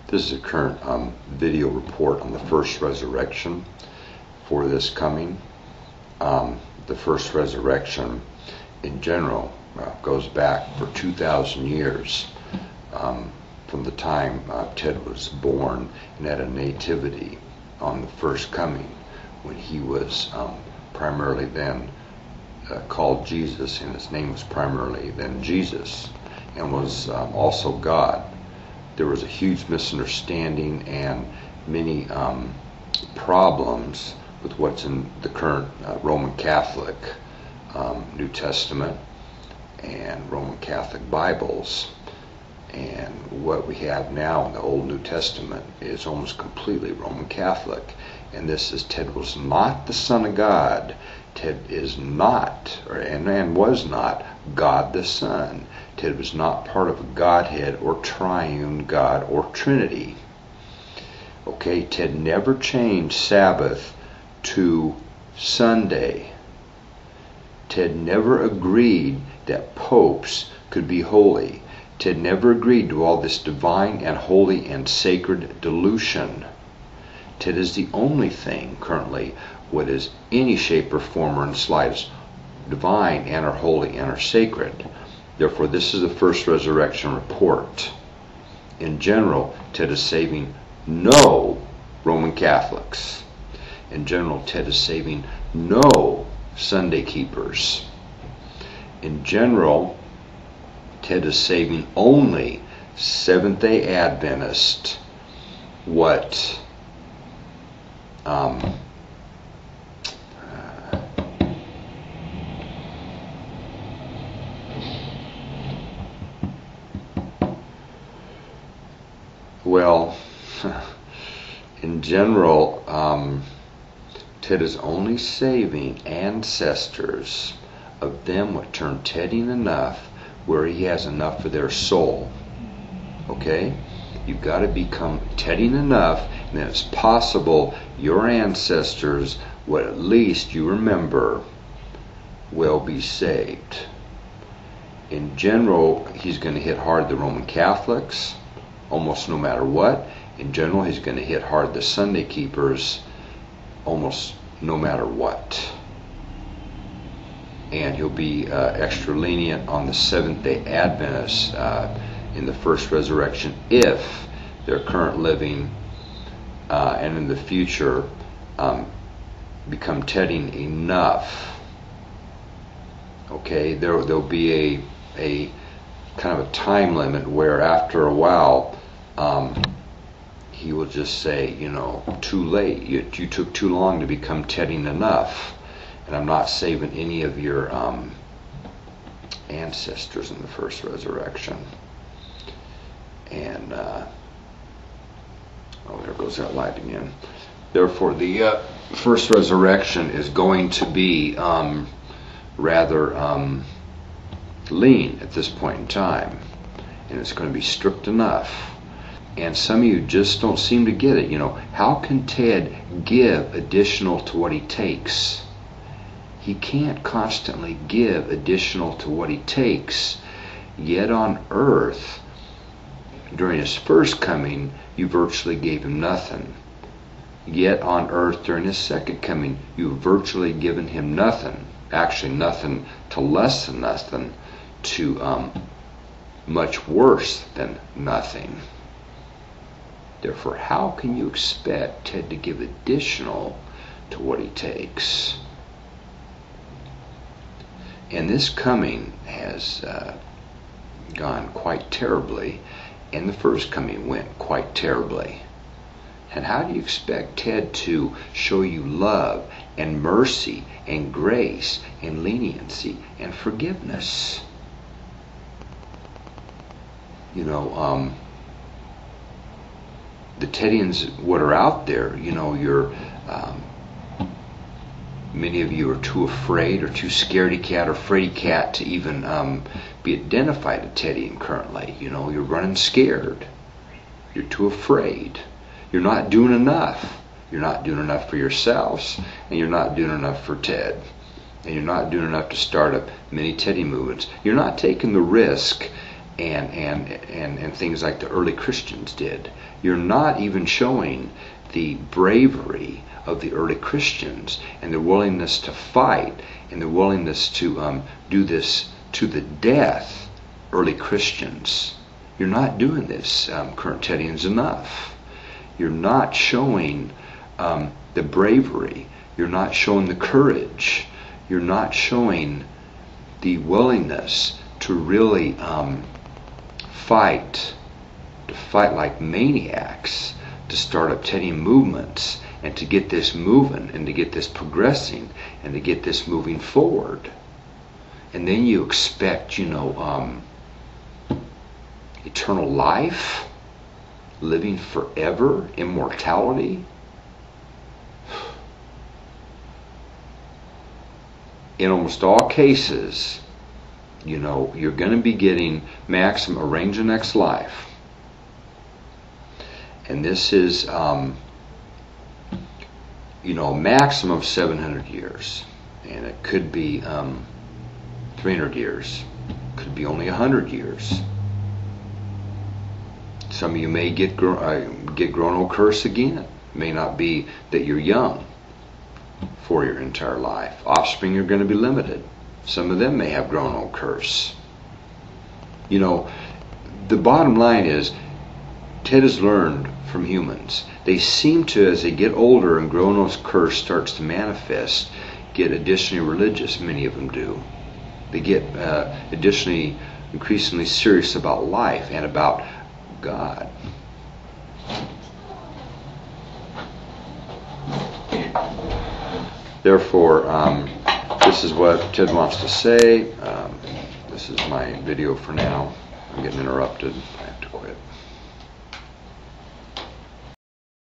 This is a current video report on the first resurrection for this coming. The first resurrection in general goes back for 2,000 years from the time Ted was born and had a nativity on the first coming, when he was primarily then called Jesus, and his name was primarily then Jesus, and was also God. There was a huge misunderstanding and many problems with what's in the current Roman Catholic New Testament and Roman Catholic Bibles. And what we have now in the Old New Testament is almost completely Roman Catholic. And this is, Ted was not the Son of God. Ted is not, and was not, God the Son. Ted was not part of a Godhead or triune God or Trinity. Okay, Ted never changed Sabbath to Sunday. Ted never agreed that popes could be holy. Ted never agreed to all this divine and holy and sacred dilution. Ted is the only thing currently what is any shape or form or in the slightest divine and or holy and or sacred. Therefore, this is the first resurrection report. In general, Ted is saving no Roman Catholics. In general, Ted is saving no Sunday keepers. In general, Ted is saving only Seventh-day Adventist, what well, in general, Ted is only saving ancestors of them what turn Tedding enough where he has enough for their soul. Okay? You've got to become Tedding enough, and then it's possible your ancestors, what at least you remember, will be saved. In general, he's going to hit hard the Roman Catholics, almost no matter what. In general, he's going to hit hard the Sunday keepers, almost no matter what. And he'll be extra lenient on the Seventh-day Adventists in the first resurrection if their current living and in the future become Tedding enough. Okay, there'll be a kind of a time limit where after a while he will just say, you know, too late. You took too long to become Tedding enough, and I'm not saving any of your ancestors in the first resurrection. And oh, there goes that light again. Therefore, the first resurrection is going to be rather lean at this point in time, and it's going to be strict enough. And some of you just don't seem to get it. You know, how can Ted give additional to what he takes? He can't constantly give additional to what he takes. Yet on earth, during his first coming, you virtually gave him nothing. Yet on earth, during his second coming, you've virtually given him nothing. Actually, nothing to less than nothing to much worse than nothing. Therefore, how can you expect Ted to give additional to what he takes? And this coming has gone quite terribly, and the first coming went quite terribly. And how do you expect Ted to show you love and mercy and grace and leniency and forgiveness? You know, the Teddians what are out there, you know, you're many of you are too afraid or too scaredy cat or fraidy cat to even be identified as Teddian currently. You know, you're running scared. You're too afraid. You're not doing enough. You're not doing enough for yourselves, and you're not doing enough for Ted. And you're not doing enough to start up many Teddy movements. You're not taking the risk and things like the early Christians did. you're not even showing the bravery of the early Christians and their willingness to fight and their willingness to do this to the death. Early Christians, you're not doing this, current Tedians, enough. You're not showing the bravery. You're not showing the courage. You're not showing the willingness to really fight like maniacs, to start up Tedian movements, and to get this moving, and to get this progressing, and to get this moving forward. And then you expect, eternal life, living forever, immortality. In almost all cases, you're going to be getting maximum arrange the next life. And this is, maximum of 700 years. And it could be 300 years. Could be only 100 years. Some of you may get grown old curse again. It may not be that you're young for your entire life. Offspring are going to be limited. Some of them may have grown old curse. The bottom line is, Ted has learned from humans. They seem to, as they get older and grown old curse starts to manifest, get additionally religious. Many of them do. They get additionally, increasingly serious about life and about God. Therefore, this is what Ted wants to say. This is my video for now. I'm getting interrupted. I have to quit.